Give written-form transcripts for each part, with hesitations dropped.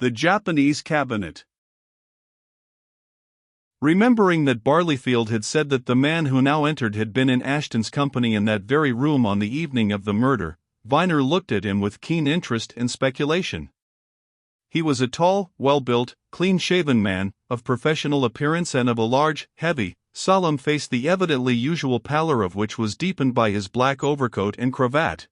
The Japanese Cabinet. Remembering that Barleyfield had said that the man who now entered had been in Ashton's company in that very room on the evening of the murder, Viner looked at him with keen interest and speculation. He was a tall, well-built, clean-shaven man, of professional appearance and of a large, heavy, solemn face, the evidently usual pallor of which was deepened by his black overcoat and cravat.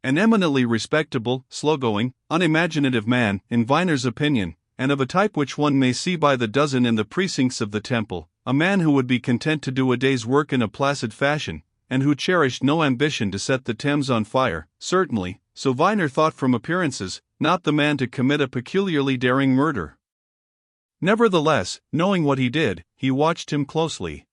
An eminently respectable, slow-going, unimaginative man, in Viner's opinion, and of a type which one may see by the dozen in the precincts of the Temple, a man who would be content to do a day's work in a placid fashion, and who cherished no ambition to set the Thames on fire, certainly, so Viner thought from appearances, not the man to commit a peculiarly daring murder. Nevertheless, knowing what he did, he watched him closely.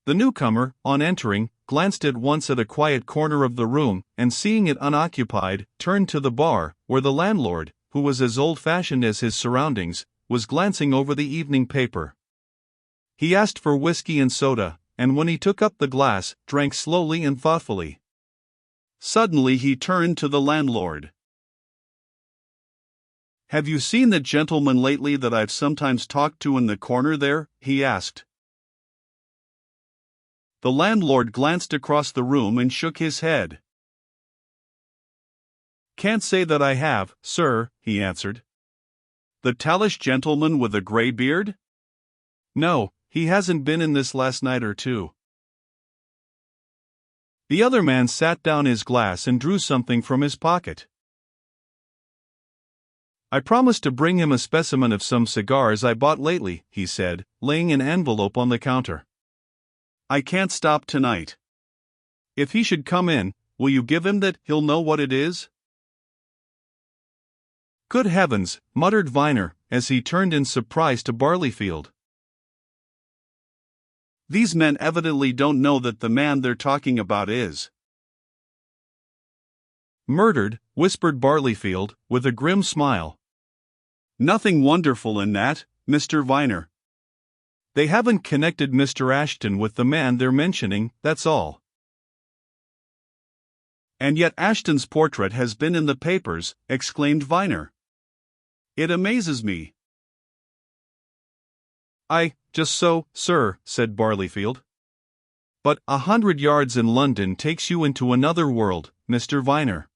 The newcomer, on entering, glanced at once at a quiet corner of the room, and seeing it unoccupied, turned to the bar, where the landlord, who was as old-fashioned as his surroundings, was glancing over the evening paper. He asked for whiskey and soda, and when he took up the glass, drank slowly and thoughtfully. Suddenly he turned to the landlord. "Have you seen the gentleman lately that I've sometimes talked to in the corner there?" he asked. The landlord glanced across the room and shook his head. "Can't say that I have, sir," he answered. "The tallish gentleman with a grey beard?" "No, he hasn't been in this last night or two." The other man sat down his glass and drew something from his pocket. "I promised to bring him a specimen of some cigars I bought lately," he said, laying an envelope on the counter. "I can't stop tonight. If he should come in, will you give him that? He'll know what it is." "Good heavens," muttered Viner, as he turned in surprise to Barleyfield. "These men evidently don't know that the man they're talking about is murdered," whispered Barleyfield, with a grim smile. "Nothing wonderful in that, Mr. Viner. They haven't connected Mr. Ashton with the man they're mentioning, that's all." "And yet Ashton's portrait has been in the papers," exclaimed Viner. "It amazes me." Just so, sir," said Barleyfield. "But 100 yards in London takes you into another world, Mr. Viner.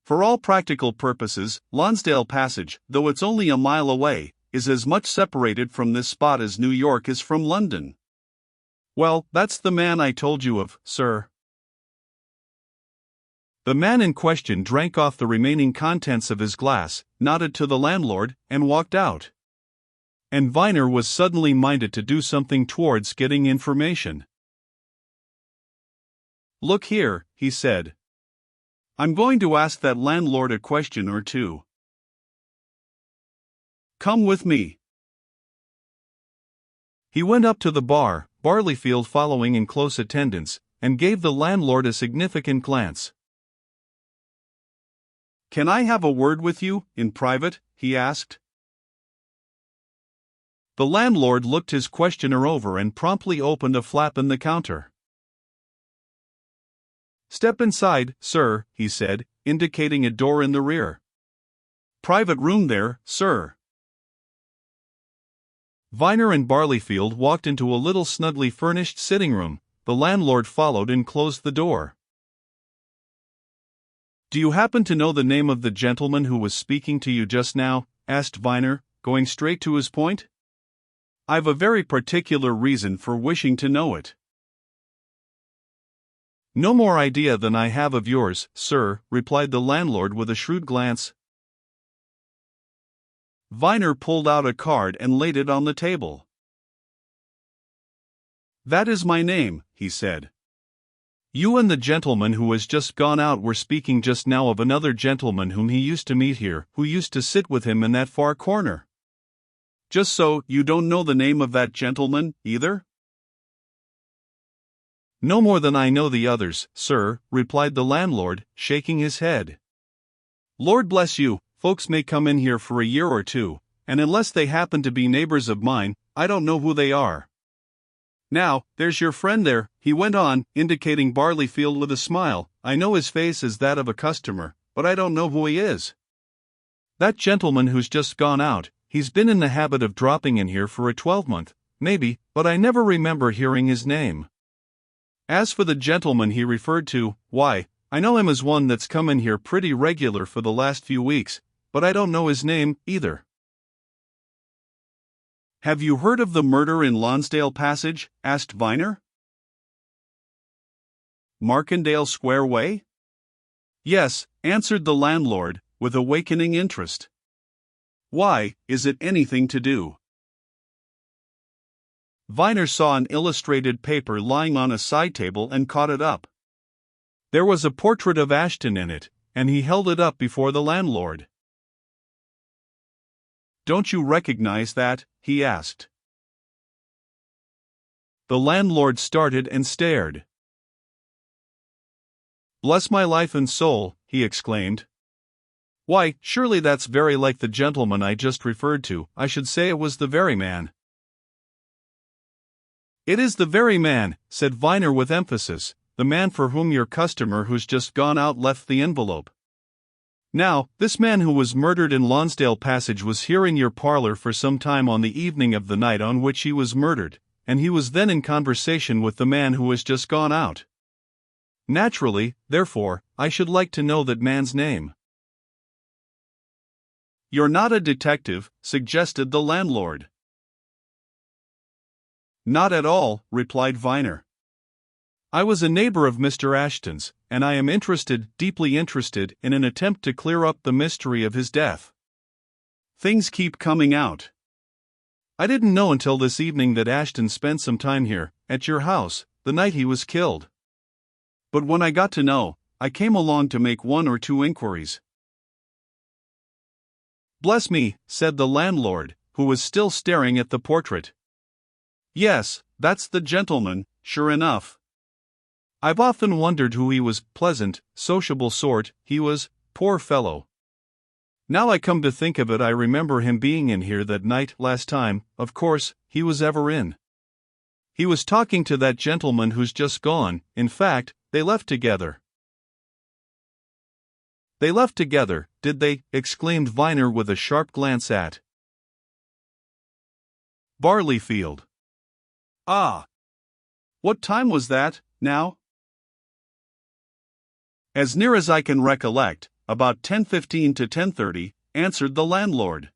For all practical purposes, Lonsdale Passage, though it's only a mile away, is as much separated from this spot as New York is from London." "Well, that's the man I told you of, sir." The man in question drank off the remaining contents of his glass, nodded to the landlord, and walked out. And Viner was suddenly minded to do something towards getting information. "Look here," he said. "I'm going to ask that landlord a question or two. Come with me." He went up to the bar, Barleyfield following in close attendance, and gave the landlord a significant glance. "Can I have a word with you, in private?" he asked. The landlord looked his questioner over and promptly opened a flap in the counter. "Step inside, sir," he said, indicating a door in the rear. "Private room there, sir." Viner and Barleyfield walked into a little snugly furnished sitting room. The landlord followed and closed the door. "Do you happen to know the name of the gentleman who was speaking to you just now?" asked Viner, going straight to his point. "I've a very particular reason for wishing to know it." "No more idea than I have of yours, sir," replied the landlord with a shrewd glance. Viner pulled out a card and laid it on the table. "That is my name," he said. "You and the gentleman who has just gone out were speaking just now of another gentleman whom he used to meet here, who used to sit with him in that far corner." "Just so, you don't know the name of that gentleman, either?" "No more than I know the others, sir," replied the landlord, shaking his head. "Lord bless you, folks may come in here for a year or two, and unless they happen to be neighbors of mine, I don't know who they are. Now, there's your friend there," he went on, indicating Barleyfield with a smile. "I know his face as that of a customer, but I don't know who he is." That gentleman who's just gone out, he's been in the habit of dropping in here for a 12-month, maybe, but I never remember hearing his name. As for the gentleman he referred to, why, I know him as one that's come in here pretty regular for the last few weeks, but I don't know his name, either. Have you heard of the murder in Lonsdale Passage? Asked Viner. Markendale Square Way? Yes, answered the landlord, with awakening interest. Why, is it anything to do? Viner saw an illustrated paper lying on a side table and caught it up. There was a portrait of Ashton in it, and he held it up before the landlord. Don't you recognize that? He asked. The landlord started and stared. Bless my life and soul, he exclaimed. Why, surely that's very like the gentleman I just referred to. I should say it was the very man. It is the very man, said Viner with emphasis, the man for whom your customer who's just gone out left the envelope. Now, this man who was murdered in Lonsdale Passage was here in your parlor for some time on the evening of the night on which he was murdered, and he was then in conversation with the man who has just gone out. Naturally, therefore, I should like to know that man's name. You're not a detective, suggested the landlord. Not at all, replied Viner. I was a neighbor of Mr. Ashton's, and I am deeply interested in an attempt to clear up the mystery of his death. Things keep coming out. I didn't know until this evening that Ashton spent some time here, at your house, the night he was killed. But when I got to know, I came along to make 1 or 2 inquiries. Bless me, said the landlord, who was still staring at the portrait. Yes, that's the gentleman, sure enough. I've often wondered who he was, pleasant, sociable sort, he was, poor fellow. Now I come to think of it, I remember him being in here that night last time, of course, he was ever in. He was talking to that gentleman who's just gone, in fact, they left together. They left together, did they? Exclaimed Viner with a sharp glance at Barleyfield. Ah! What time was that, now? As near as I can recollect, about 10:15 to 10:30, answered the landlord.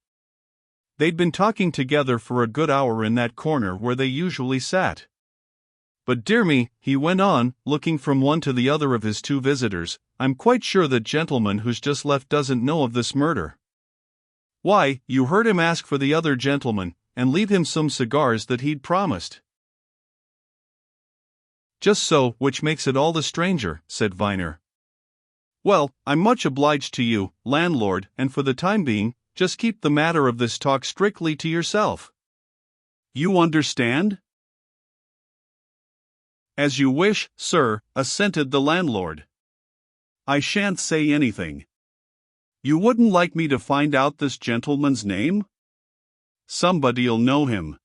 They'd been talking together for a good hour in that corner where they usually sat. But dear me, he went on, looking from one to the other of his 2 visitors, I'm quite sure that gentleman who's just left doesn't know of this murder. Why, you heard him ask for the other gentleman, and leave him some cigars that he'd promised. Just so, which makes it all the stranger, said Viner. Well, I'm much obliged to you, landlord, and for the time being, just keep the matter of this talk strictly to yourself. You understand? As you wish, sir, assented the landlord. I shan't say anything. You wouldn't like me to find out this gentleman's name? Somebody'll know him.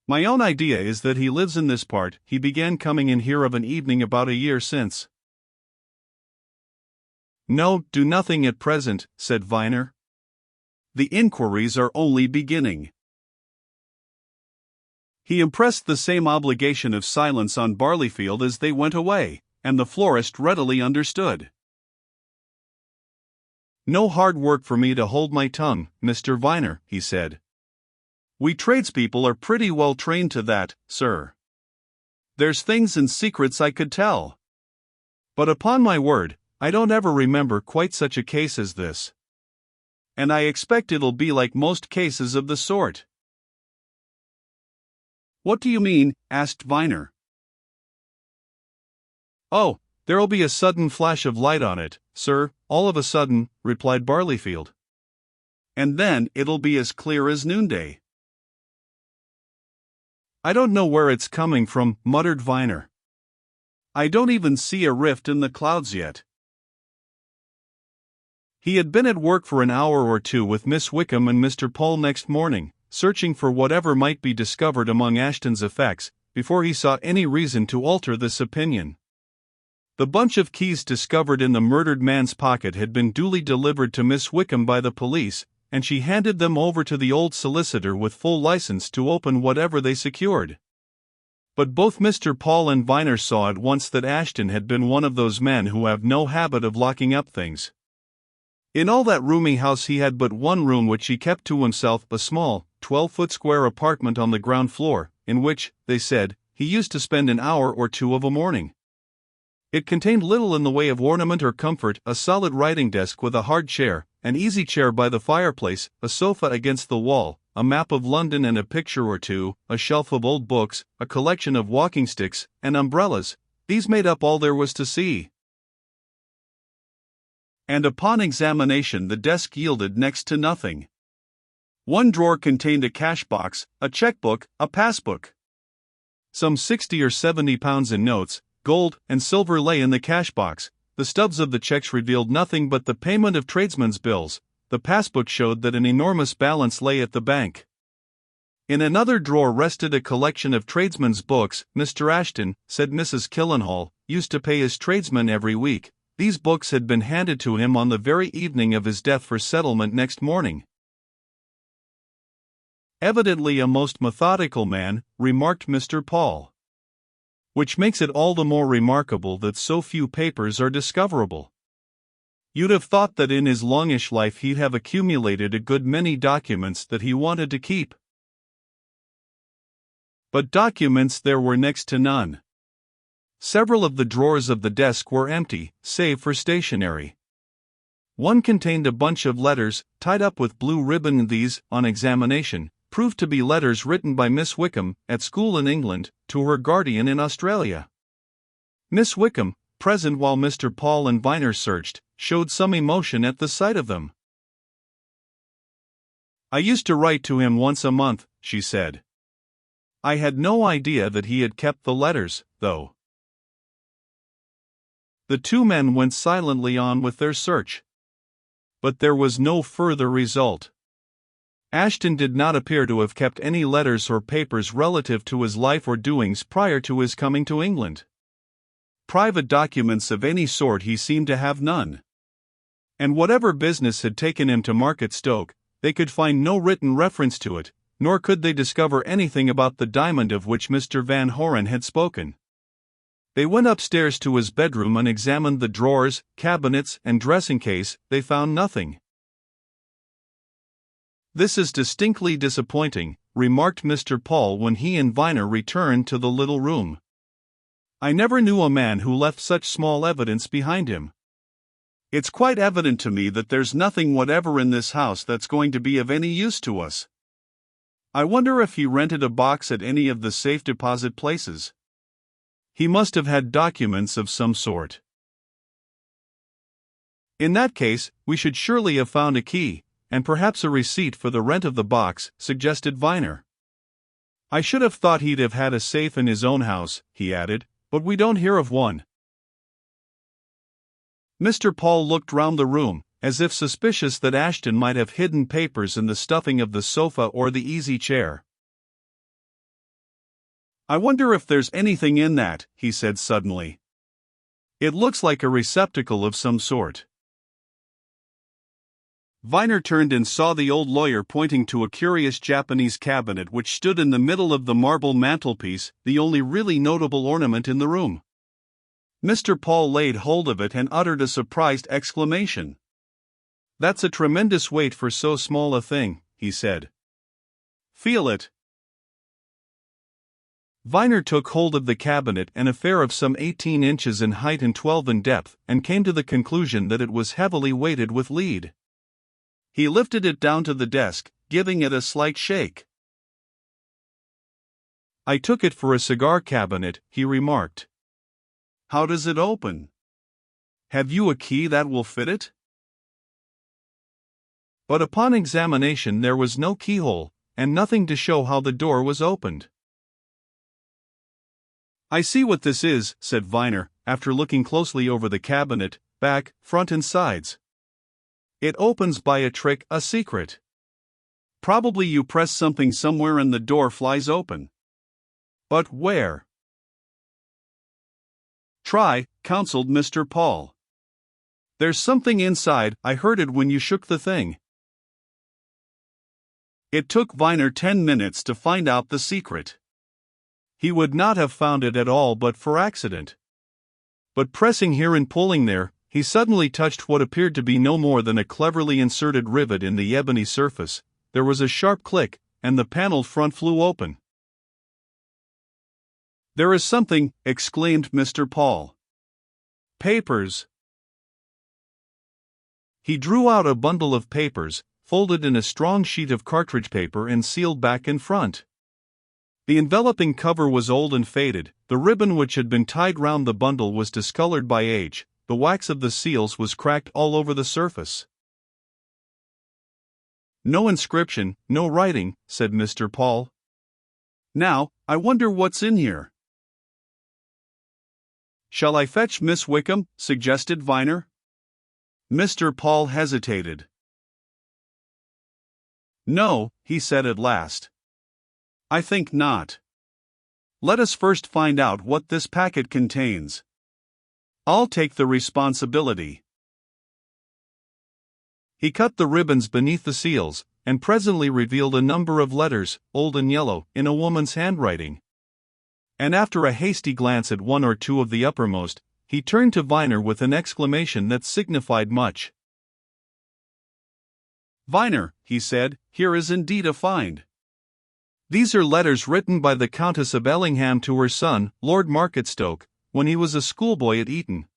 My own idea is that he lives in this part. He began coming in here of an evening about a year since. No, do nothing at present, said Viner. The inquiries are only beginning. He impressed the same obligation of silence on Barleyfield as they went away, and the florist readily understood. No hard work for me to hold my tongue, Mr. Viner, he said. We tradespeople are pretty well trained to that, sir. There's things and secrets I could tell. But upon my word, I don't ever remember quite such a case as this. And I expect it'll be like most cases of the sort. What do you mean? Asked Viner. Oh, there'll be a sudden flash of light on it, sir, all of a sudden, replied Barleyfield. And then it'll be as clear as noonday. I don't know where it's coming from, muttered Viner. I don't even see a rift in the clouds yet. He had been at work for an hour or 2 with Miss Wickham and Mr. Paul next morning, searching for whatever might be discovered among Ashton's effects, before he saw any reason to alter this opinion. The bunch of keys discovered in the murdered man's pocket had been duly delivered to Miss Wickham by the police, and she handed them over to the old solicitor with full license to open whatever they secured. But both Mr. Paul and Viner saw at once that Ashton had been one of those men who have no habit of locking up things. In all that roomy house he had but one room which he kept to himself, a small, 12-foot square apartment on the ground floor, in which, they said, he used to spend an hour or two of a morning. It contained little in the way of ornament or comfort: a solid writing desk with a hard chair, an easy chair by the fireplace, a sofa against the wall, a map of London and a picture or two, a shelf of old books, a collection of walking sticks, and umbrellas. These made up all there was to see. And upon examination the desk yielded next to nothing. One drawer contained a cash box, a checkbook, a passbook. Some £60 or £70 in notes, gold, and silver lay in the cash box. The stubs of the checks revealed nothing but the payment of tradesmen's bills. The passbook showed that an enormous balance lay at the bank. In another drawer rested a collection of tradesmen's books. Mr. Ashton, said Mrs. Killenhall, used to pay his tradesmen every week. These books had been handed to him on the very evening of his death for settlement next morning. Evidently a most methodical man, remarked Mr. Paul. Which makes it all the more remarkable that so few papers are discoverable. You'd have thought that in his longish life he'd have accumulated a good many documents that he wanted to keep. But documents there were next to none. Several of the drawers of the desk were empty, save for stationery. One contained a bunch of letters, tied up with blue ribbon. These, on examination, proved to be letters written by Miss Wickham, at school in England, to her guardian in Australia. Miss Wickham, present while Mr. Paul and Viner searched, showed some emotion at the sight of them. "I used to write to him once a month," she said. "I had no idea that he had kept the letters, though." The two men went silently on with their search. But there was no further result. Ashton did not appear to have kept any letters or papers relative to his life or doings prior to his coming to England. Private documents of any sort he seemed to have none. And whatever business had taken him to Market Stoke, they could find no written reference to it, nor could they discover anything about the diamond of which Mr. Van Horen had spoken. They went upstairs to his bedroom and examined the drawers, cabinets, and dressing case. They found nothing. "This is distinctly disappointing," remarked Mr. Paul when he and Viner returned to the little room. "I never knew a man who left such small evidence behind him. It's quite evident to me that there's nothing whatever in this house that's going to be of any use to us. I wonder if he rented a box at any of the safe deposit places. He must have had documents of some sort. In that case, we should surely have found a key, and perhaps a receipt for the rent of the box," suggested Viner. "I should have thought he'd have had a safe in his own house," he added, "but we don't hear of one." Mr. Paul looked round the room, as if suspicious that Ashton might have hidden papers in the stuffing of the sofa or the easy chair. "I wonder if there's anything in that," he said suddenly. "It looks like a receptacle of some sort." Viner turned and saw the old lawyer pointing to a curious Japanese cabinet which stood in the middle of the marble mantelpiece, the only really notable ornament in the room. Mr. Paul laid hold of it and uttered a surprised exclamation. "That's a tremendous weight for so small a thing," he said. "Feel it." Viner took hold of the cabinet, an affair of some 18 inches in height and 12 in depth, and came to the conclusion that it was heavily weighted with lead. He lifted it down to the desk, giving it a slight shake. "I took it for a cigar cabinet," he remarked. "How does it open? Have you a key that will fit it?" But upon examination there was no keyhole, and nothing to show how the door was opened. "I see what this is," said Viner, after looking closely over the cabinet, back, front and sides. "It opens by a trick, a secret. Probably you press something somewhere and the door flies open. But where?" "Try," counseled Mr. Paul. "There's something inside, I heard it when you shook the thing." It took Viner 10 minutes to find out the secret. He would not have found it at all but for accident. But pressing here and pulling there, he suddenly touched what appeared to be no more than a cleverly inserted rivet in the ebony surface. There was a sharp click, and the paneled front flew open. "There is something," exclaimed Mr. Paul. "Papers." He drew out a bundle of papers, folded in a strong sheet of cartridge paper and sealed back in front. The enveloping cover was old and faded, the ribbon which had been tied round the bundle was discolored by age, the wax of the seals was cracked all over the surface. "No inscription, no writing," said Mr. Paul. "Now, I wonder what's in here." "Shall I fetch Miss Wickham?" suggested Viner. Mr. Paul hesitated. "No," he said at last. "I think not. Let us first find out what this packet contains. I'll take the responsibility." He cut the ribbons beneath the seals, and presently revealed a number of letters, old and yellow, in a woman's handwriting. And after a hasty glance at one or two of the uppermost, he turned to Viner with an exclamation that signified much. "Viner," he said, "here is indeed a find. These are letters written by the Countess of Ellingham to her son, Lord Marketstoke, when he was a schoolboy at Eton.